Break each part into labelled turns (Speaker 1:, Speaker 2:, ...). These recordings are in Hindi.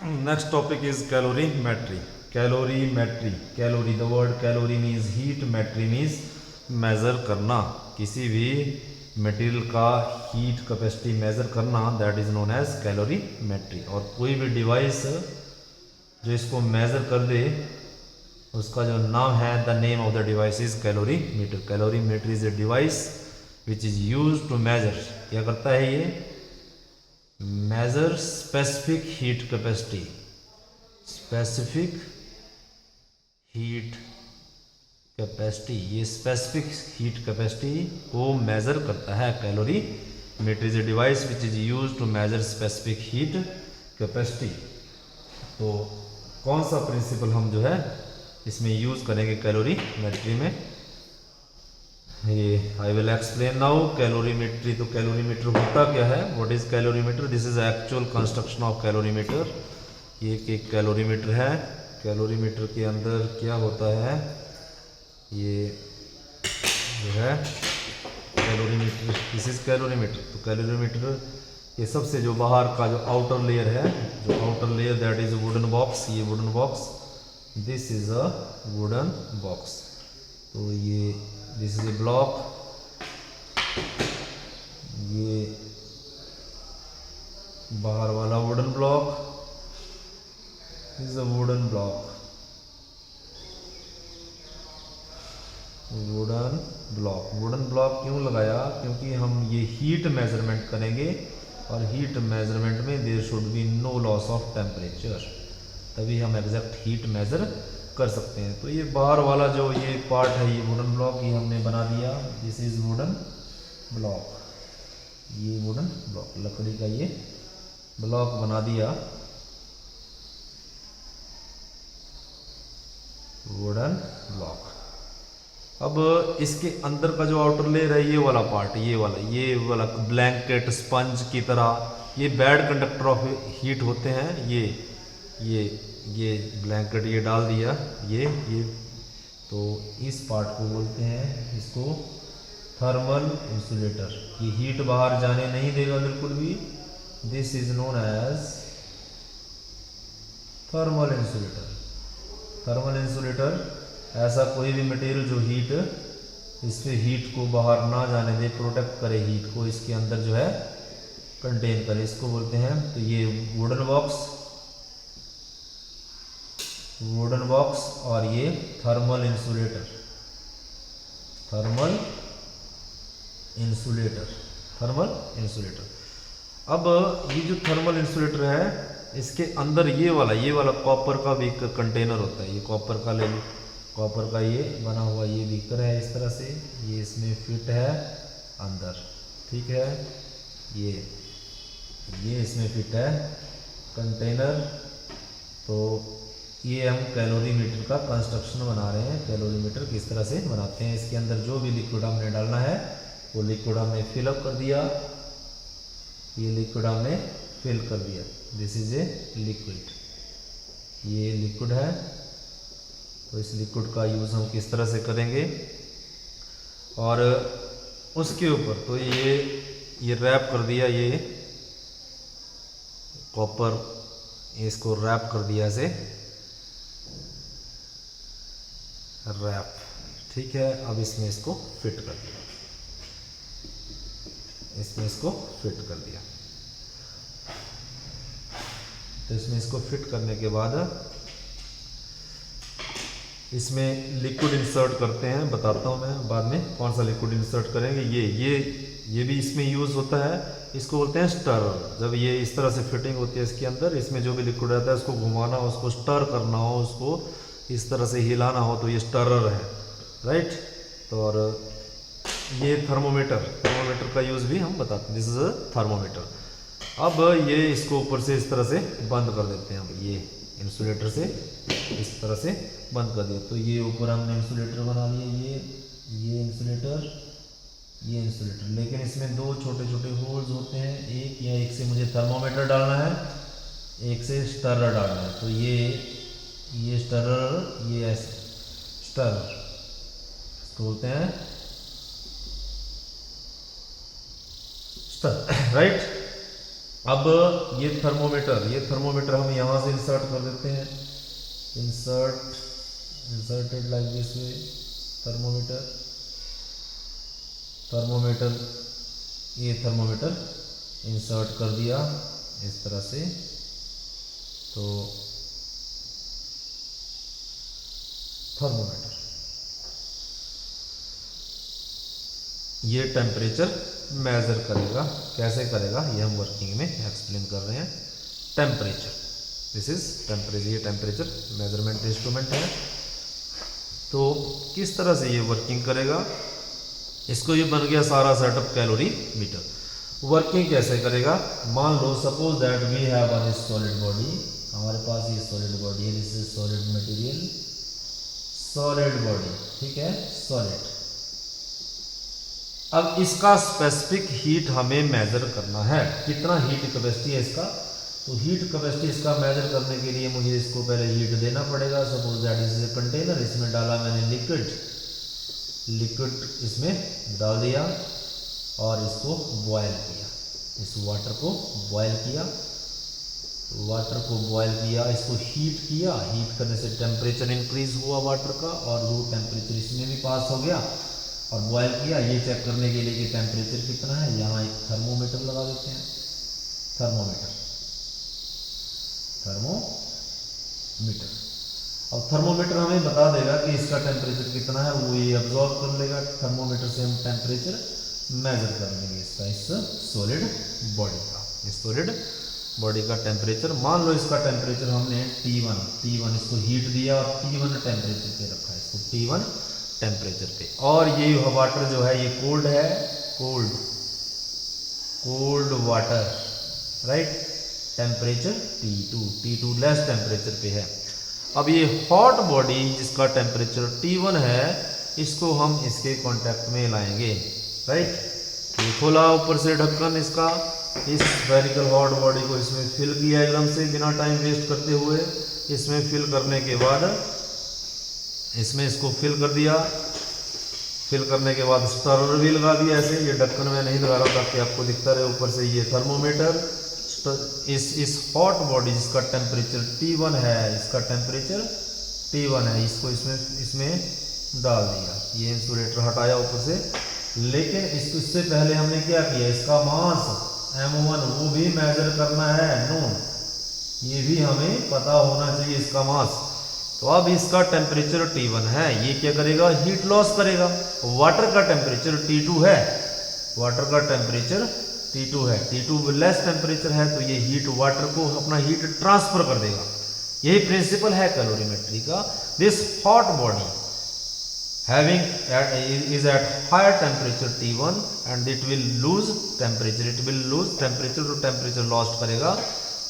Speaker 1: Next topic is calorimetry. Calorimetry. Calorie. The word calorie means heat. Metry means measure करना. किसी भी मटेरियल का हीट कैपेसिटी मेजर करना, that is known as calorimetry. और कोई भी डिवाइस जो इसको मेजर कर दे उसका जो नाम है, the name of the device is calorimeter. Calorimeter is a device which is use to measure. क्या करता है ये? Measure specific heat capacity. Specific heat capacity, ये स्पेसिफिक हीट कैपेसिटी को मेजर करता है. Calorimeter is a device which is use to measure specific heat capacity. तो कौन सा प्रिंसिपल हम जो है इसमें यूज करेंगे कैलोरीमेट्री में, ये I will explain now. Calorimetry. तो कैलोरीमीटर होता क्या है? What is calorimeter? This is actual construction of calorimeter. ये एक कैलोरीमीटर है. कैलोरीमीटर के अंदर क्या होता है? ये जो है कैलोरीमीटर, दिस इज कैलोरीमीटर. तो कैलोरीमीटर ये सबसे जो बाहर का जो आउटर लेयर है, जो outer layer that is wooden box. ये wooden box, this is a wooden box. तो ये दिस इज ए ब्लॉक. ये बाहर वाला wooden block is a wooden block. Wooden block. Wooden block क्यों लगाया? क्योंकि हम ये हीट मेजरमेंट करेंगे और हीट मेजरमेंट में there should be no loss of temperature, तभी हम एग्जैक्ट हीट मेजर कर सकते हैं. तो ये बाहर वाला जो ये पार्ट है, ये वुडन ब्लॉक, ये हमने बना दिया. This is wooden block. ये वुडन ब्लॉक, लकड़ी का ये ब्लॉक बना दिया, वुडन ब्लॉक. अब इसके अंदर का जो आउटर लेयर है, ये वाला पार्ट, ये वाला ब्लैंकेट स्पंज की तरह, ये बैड कंडक्टर ऑफ हीट होते हैं. ये ब्लैंकेट ये डाल दिया, ये तो इस पार्ट को बोलते हैं, इसको थर्मल इंसुलेटर. ये हीट बाहर जाने नहीं देगा बिल्कुल भी. This is known as thermal insulator. Thermal insulator ऐसा कोई भी मटेरियल जो हीट, इससे हीट को बाहर ना जाने दे, प्रोटेक्ट करे हीट को, इसके अंदर जो है कंटेन करे, इसको बोलते हैं. तो ये वुडन बॉक्स और ये थर्मल इंसुलेटर. Thermal insulator. अब ये जो थर्मल इंसुलेटर है, इसके अंदर ये वाला कॉपर का भी कंटेनर होता है. ये कॉपर का ये बना हुआ ये बीकर है इस तरह से, ये इसमें फिट है अंदर, ठीक है. ये इसमें फिट है कंटेनर. तो ये हम कैलोरीमीटर का कंस्ट्रक्शन बना रहे हैं. कैलोरीमीटर किस तरह से बनाते हैं? इसके अंदर जो भी लिक्विड हमने डालना है वो लिक्विड हमने फिलअप कर दिया. ये लिक्विड हमने फिल कर दिया. This is a liquid. ये लिक्विड है. तो इस लिक्विड का यूज़ हम किस तरह से करेंगे? और उसके ऊपर तो ये रैप कर दिया, ये कॉपर, इसको रैप कर दिया ऐसे, रैप, ठीक है. अब इसमें इसको फिट कर दिया, तो इसमें इसको फिट करने के बाद इसमें लिक्विड इंसर्ट करते हैं. बताता हूँ मैं बाद में कौन सा लिक्विड इंसर्ट करेंगे. ये भी इसमें यूज़ होता है. इसको बोलते हैं स्टरर. जब ये इस तरह से फिटिंग होती है इसके अंदर, इसमें जो भी लिक्विड रहता है उसको घुमाना हो, उसको स्टर करना हो, उसको इस तरह से हिलाना हो, तो ये स्टरर है, राइट. तो और ये थर्मोमीटर का यूज़ भी हम बताते हैं. This is a thermometer. अब ये इसको ऊपर से इस तरह से बंद कर देते हैं. अब ये इंसुलेटर से इस तरह से बंद कर दिया. तो ये ऊपर हमने इंसुलेटर बना लिया, ये इंसुलेटर, लेकिन इसमें दो छोटे छोटे होल्स होते हैं. एक से मुझे थर्मोमीटर डालना है, एक से स्टरर डालना है. तो ये स्टरर, ये स्टरर इसको बोलते हैं स्टर, राइट. अब ये थर्मोमीटर हम यहाँ से इंसर्ट कर देते हैं, inserted like this way. Thermometer insert कर दिया इस तरह से। तो थर्मोमीटर ये टेम्परेचर मेजर करेगा। कैसे करेगा ये हम वर्किंग में एक्सप्लेन कर रहे हैं। टेम्परेचर, दिस इज टेम्परेचर, ये टेम्परेचर मेजरमेंट इंस्ट्रूमेंट है। तो किस तरह से ये वर्किंग करेगा, इसको ये बन गया सारा सेटअप कैलोरी मीटर। वर्किंग कैसे करेगा, मान लो suppose that we have one solid body, हमारे पास ये सॉलिड बॉडी है, this is solid material, solid body, ठीक है, सॉलिड। अब इसका स्पेसिफिक हीट हमें मेजर करना है, कितना हीट कैपेसिटी है इसका। तो हीट कैपेसिटी इसका मेजर करने के लिए मुझे इसको पहले हीट देना पड़ेगा। Suppose that is a container, इसमें डाला मैंने लिक्विड इसमें डाल दिया और इसको बॉयल किया, इस वाटर को बॉयल किया, इसको हीट किया। हीट करने से टेम्परेचर इंक्रीज हुआ वाटर का, और जो टेम्परेचर इसमें भी पास हो गया और बॉयल किया। ये चेक करने के लिए कि टेम्परेचर कितना है, यहाँ एक थर्मोमीटर लगा देते हैं। थर्मोमीटर अब थर्मोमीटर हमें बता देगा कि इसका टेम्परेचर कितना है, वो ये ऑब्जॉर्व कर लेगा। थर्मोमीटर से हम टेम्परेचर मेजर कर लेंगे इसका, इस सॉलिड बॉडी का टेम्परेचर। मान लो इसका टेम्परेचर हमने T1 इसको हीट दिया और T1 टेम्परेचर पे रखा है, इसको T1 टेम्परेचर पे। और ये वाटर जो है ये कोल्ड है, cold water, right. Temperature T2 less temperature पे है। अब ये हॉट बॉडी जिसका टेम्परेचर T1 है, इसको हम इसके कांटेक्ट में लाएंगे, राइट। ये खोला ऊपर से ढक्कन इसका, इस स्फेरिकल हॉट बॉडी को इसमें फिल किया एकदम से बिना टाइम वेस्ट करते हुए। इसमें फिल करने के बाद इसमें इसको फिल कर दिया। फिल करने के बाद स्टरर भी लगा दिया ऐसे, ये ढक्कन में नहीं लगा रहा ताकि आपको दिखता रहे ऊपर से ये थर्मोमीटर। इस हॉट बॉडी जिसका टेम्परेचर T1 है, इसका टेम्परेचर T1 है, इसको इसमें डाल दिया। ये इंसुलेटर हटाया ऊपर से, लेकिन इससे पहले हमने क्या किया, इसका मास M1 वो भी मेजर करना है, नोन, ये भी हमें पता होना चाहिए इसका मास। तो अब इसका टेम्परेचर T1 है, ये क्या करेगा, हीट लॉस करेगा। वाटर का टेम्परेचर T2 है, T2 लेस टेम्परेचर है, तो ये हीट वाटर को अपना हीट ट्रांसफर कर देगा। यही प्रिंसिपल है कैलोरीमेट्री का। This hot body is at higher temperature T1 and it will lose temperature, तो टेम्परेचर लॉस्ट करेगा।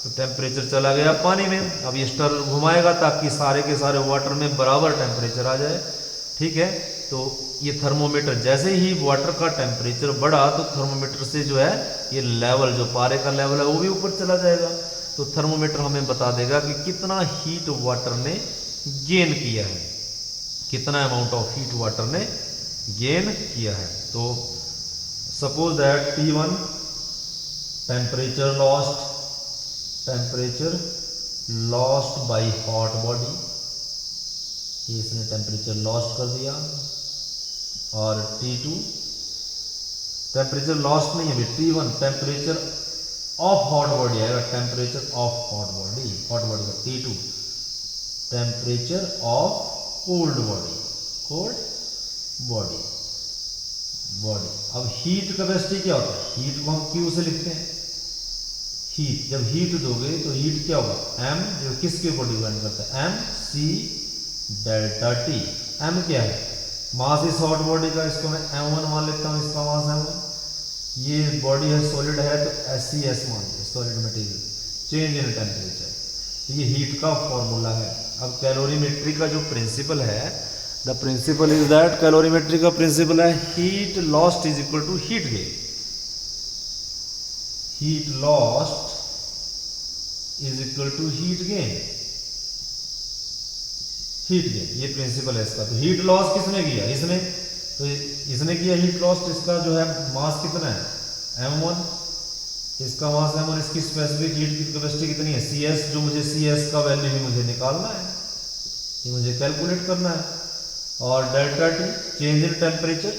Speaker 1: तो टेम्परेचर चला गया पानी में। अब ये स्टर घुमाएगा ताकि सारे के सारे वाटर में बराबर टेम्परेचर आ जाए, ठीक है। तो ये थर्मोमीटर जैसे ही वाटर का टेम्परेचर बढ़ा तो थर्मोमीटर से जो है ये लेवल, जो पारे का लेवल है वो भी ऊपर चला जाएगा। तो थर्मोमीटर हमें बता देगा कि कितना हीट वाटर ने गेन किया है, कितना अमाउंट ऑफ हीट वाटर ने गेन किया है। तो suppose that T1 temperature lost by hot body, ये इसने टेम्परेचर लॉस्ट कर दिया। और T2 टेम्परेचर लॉस्ट नहीं है, T1 temperature of hot body आएगा, टेम्परेचर ऑफ हॉट बॉडी का। T2 temperature of cold body. अब हीट कैपेसिटी क्या होता है, हीट को हम Q से लिखते हैं। हीट, जब हीट दोगे तो हीट क्या होगा, M, जो किसके ऊपर डिपेंड करता है, MC डेल्टा T। M क्या है, मास इस हॉट बॉडी का, इसको मैं M1 मान लेता हूँ, इसका मास M1। ये बॉडी है, सॉलिड है, तो SCS मान लीजिए, solid material, change in temperature. ये हीट का फॉर्मूला है। अब कैलोरीमेट्री का जो प्रिंसिपल है, the principle is that, calorimetry का प्रिंसिपल है heat lost is equal to heat gain. Heat lost is equal to heat gain, ये प्रिंसिपल है इसका। तो हीट लॉस किसने किया, इसने, तो इसने किया हीट लॉस। इसका जो है मास कितना है, M1, इसका मास m और इसकी स्पेसिफिक हीट की कैपेसिटी कितनी है Cs, जो मुझे Cs का वैल्यू भी मुझे निकालना है, ये मुझे कैलकुलेट करना है। और delta T change in temperature,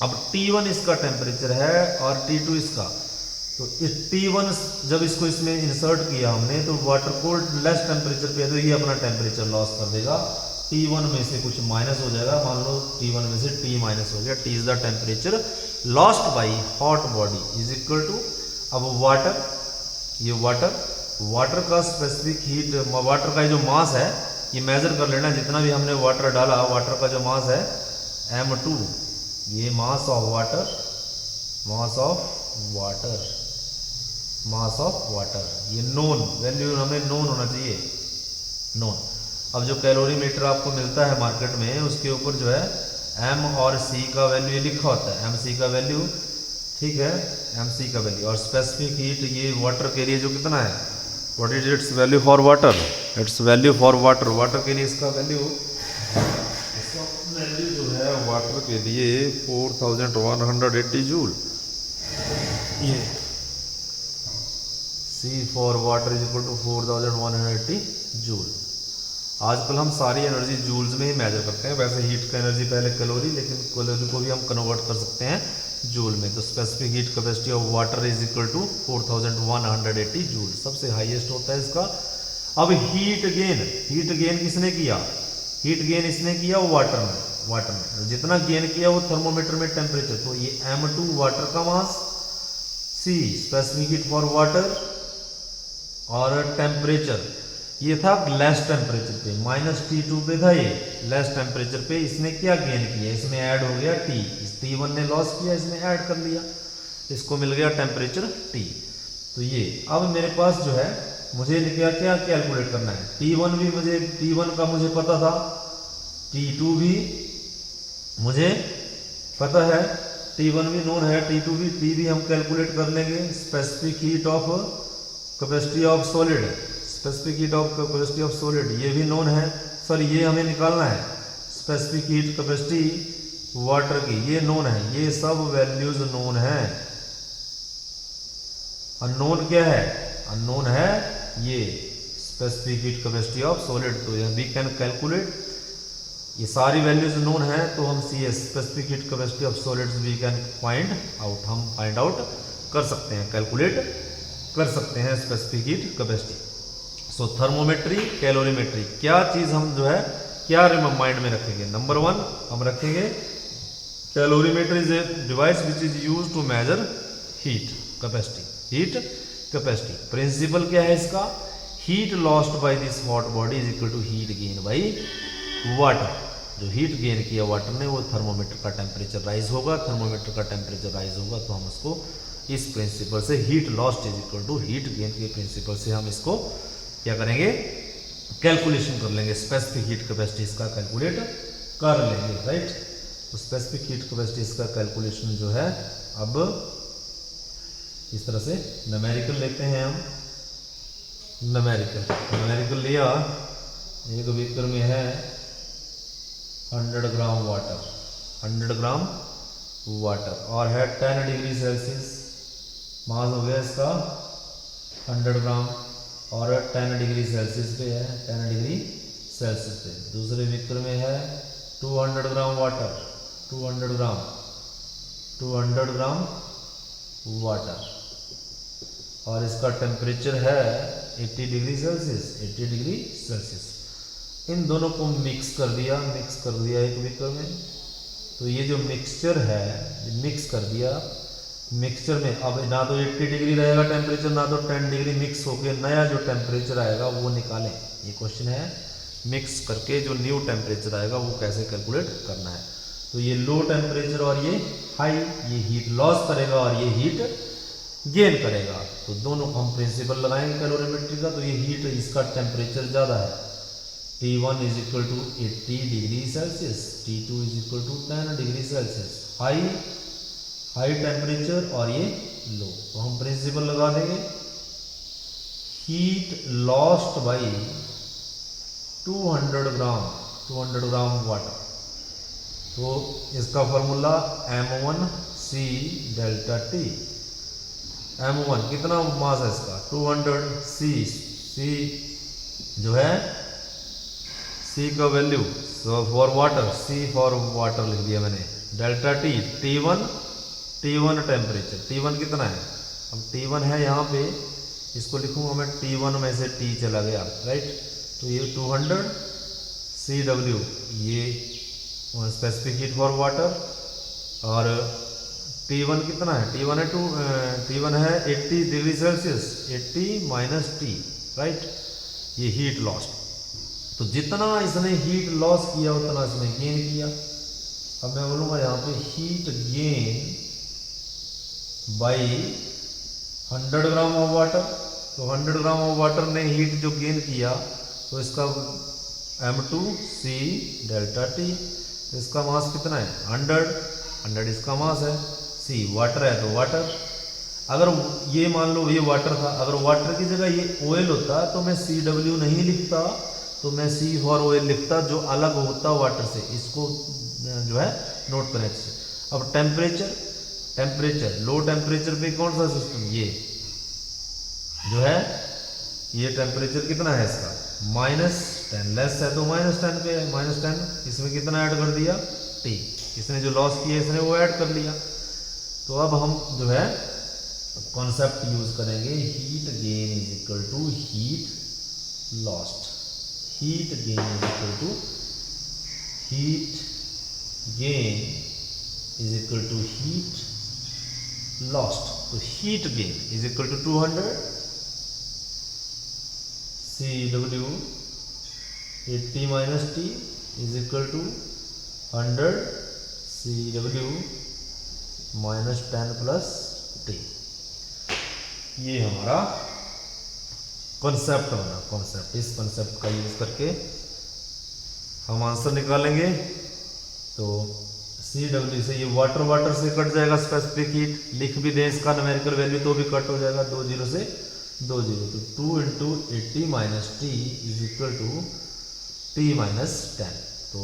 Speaker 1: अब T1 इसका टेम्परेचर है और T2 इसका, तो इस T1 जब इसको इसमें इंसर्ट किया हमने तो वाटर को लेस टेम्परेचर पे है, तो ये अपना टेम्परेचर लॉस कर देगा। T1 में से कुछ माइनस हो जाएगा, मान लो T1 में से T माइनस हो गया। T is the temperature lost by hot body is equal to, अब वाटर, ये वाटर का स्पेसिफिक हीट, वाटर का जो मास है ये मेजर कर लेना, जितना भी हमने वाटर डाला, वाटर का जो मास है m2, ये मास ऑफ वाटर, ये नोन वैल्यू हमें नोन होना चाहिए, नोन। अब जो कैलोरीमीटर आपको मिलता है मार्केट में, उसके ऊपर जो है m और c का वैल्यू लिखा होता है, mc का वैल्यू, ठीक है, mc का वैल्यू। और स्पेसिफिक हीट ये वाटर के लिए जो कितना है, what is it's value for water, it's value for water के लिए इसका वैल्यू जो है वाटर के लिए 4180 जूल, ये C for water is equal to 4180 joule. आजकल हम सारी एनर्जी जूल्स में ही मेजर करते हैं, वैसे हीट का एनर्जी पहले कैलोरी, लेकिन कैलोरी को भी हम कन्वर्ट कर सकते हैं जूल में। तो specific heat capacity of water is equal to 4180 joule, सबसे हाईएस्ट होता है इसका। अब हीट गेन किसने किया, हीट गेन इसने किया वाटर में, जितना गेन किया वो थर्मोमीटर में टेम्परेचर, तो ये m2 वाटर का मास, C specific heat for water, और टेम्परेचर ये था लेस टेम्परेचर पे, -T2 पे था ये लेस टेम्परेचर पे। इसने क्या गेन किया, इसमें ऐड हो गया T, इस T1 ने लॉस किया, इसने ऐड कर लिया, इसको मिल गया टेम्परेचर T। तो ये अब मेरे पास जो है मुझे क्या क्या कैलकुलेट करना है, T1 भी मुझे, T1 का मुझे पता था, T2 भी मुझे पता है, T1 भी नोन है, T2 भी, T भी हम कैलकुलेट कर लेंगे। Specific heat of capacity of solid, specific heat of capacity of solid ये भी नोन है, सर ये हमें निकालना है। स्पेसिफिक हीट कैपेसिटी वाटर की ये नोन है, ये सब वैल्यूज नोन है। अननोन क्या है, अननोन है ये specific heat capacity of solid, तो वी कैन कैलकुलेट, ये सारी वैल्यूज नोन है, तो हम CS specific heat capacity of solids we can find out, हम फाइंड आउट कर सकते हैं, कैलकुलेट कर सकते हैं specific heat capacity. So thermometry, calorimetry, क्या चीज हम जो है क्या माइंड में रखेंगे, नंबर 1 हम रखेंगे calorimeter is a device which is use to measure heat capacity. Principle क्या है इसका, heat lost by this hot body is equal to heat gain by water. जो हीट गेन किया वाटर ने वो थर्मोमीटर का टेम्परेचर राइज होगा, थर्मोमीटर का टेम्परेचर राइज होगा तो हम उसको इस प्रिंसिपल से heat lost is equal to heat gain के प्रिंसिपल से हम इसको क्या करेंगे, कैलकुलेशन कर लेंगे, स्पेसिफिक हीट कैपेसिटी इसका कैलकुलेट कर लेंगे, राइट। तो स्पेसिफिक हीट कैपेसिटी इसका कैलकुलेशन जो है अब इस तरह से न्यूमेरिकल लेते हैं हम, न्यूमेरिकल लिया, एक बीकर में है 100 ग्राम वाटर और है 10 डिग्री सेल्सियस, मास हो गया इसका 100 ग्राम और 10 डिग्री सेल्सियस पे है, 10 डिग्री सेल्सियस पे। दूसरे बीकर में है 200 ग्राम वाटर, 200 ग्राम वाटर और इसका टेम्परेचर है 80 डिग्री सेल्सियस। इन दोनों को मिक्स कर दिया एक बीकर में। तो ये जो मिक्सचर है, मिक्स कर दिया, मिक्सचर में अब ना तो 80 डिग्री रहेगा टेम्परेचर, ना तो 10 डिग्री, मिक्स होकर नया जो टेम्परेचर आएगा वो निकालें। ये क्वेश्चन है, मिक्स करके जो न्यू टेम्परेचर आएगा वो कैसे कैलकुलेट करना है। तो ये लो टेम्परेचर और ये हाई, ये हीट लॉस करेगा और ये हीट गेन करेगा। तो दोनों हम प्रिंसिपल लगाएंगे कैलोरीमेट्री का। तो ये हीट, इसका टेम्परेचर ज़्यादा है, T1 is equal to 80 degree celsius, T2 is equal to 10 degree celsius. High temperature और ये लो, तो हम प्रिंसिपल लगा देंगे, heat lost by 200 gram water. तो इसका formula M1C delta T, m1 कितना मास है इसका 200, c जो है c का value for water, c for water लिख दिया मैंने, delta T, T1 temperature, T1 कितना है, अब T1 है यहाँ पे, इसको लिखूंगा मैं T1 में से T चला गया, राइट। तो ये 200 CW ये स्पेसिफिक हीट फॉर वाटर, और T1 कितना है, T1 है 80 degree Celsius, 80 minus T, right, ये हीट लॉस। तो जितना इसने हीट लॉस किया उतना इसने गेन किया। अब मैं बोलूँगा यहाँ पे heat gain by 100 gram of water, तो 100 ग्राम ऑफ वाटर ने हीट जो गेन किया, तो इसका m2c डेल्टा टी, तो इसका मास कितना है 100 इसका मास है, c वाटर है तो वाटर। अगर ये मान लो ये वाटर था, अगर वाटर की जगह ये ऑयल होता तो मैं CW नहीं लिखता, तो मैं C फॉर ऑयल लिखता जो अलग होता वाटर से, इसको जो है नोट करें अच्छे। अब टेम्परेचर लो टेम्परेचर पे कौन सा सिस्टम, ये जो है ये टेम्परेचर कितना है इसका -10, लेस है तो -10 पे है, -10, इसमें कितना ऐड कर दिया T, इसने जो लॉस किया इसने वो ऐड कर लिया। तो अब हम जो है कॉन्सेप्ट यूज करेंगे, heat gain is equal to heat lost, heat gain is equal to heat gain is equal to heat lost. तो heat gain is equal to 200 CW 80 minus T is equal to 100 CW minus 10 plus T। ये हमारा कॉन्सेप्ट बना, कॉन्सेप्ट, इस कॉन्सेप्ट का यूज करके हम आंसर निकालेंगे। तो CW से ये वाटर से कट जाएगा स्पेसिफिक हीट, लिख भी दें इसका न्यूमेरिकल वैल्यू तो भी कट हो जाएगा, 20 से 20, तो 2 into 80 minus T is equal to T minus 10, तो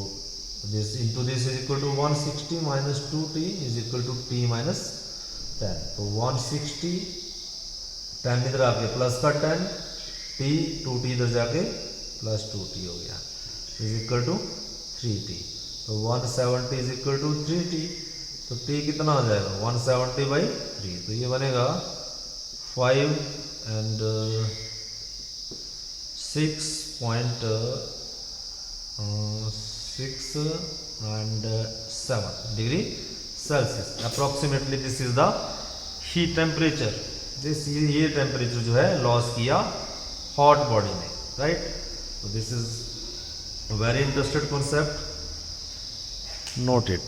Speaker 1: this into this is equal to 160 minus 2T is equal to T minus 10, तो 160, 10 इधर आके प्लस का 10, T 2T इधर जाके प्लस 2T हो गया, इज इक्वल टू 3T, तो 170 इज इक्वल टू 3T, तो T कितना आ जाएगा 170 बाई 3, तो ये बनेगा 5 and 6.6 and 7 degree Celsius approximately. This is the heat temperature, ये टेम्परेचर जो है लॉस किया हॉट बॉडी में, राइट। तो this is very interested concept, note it.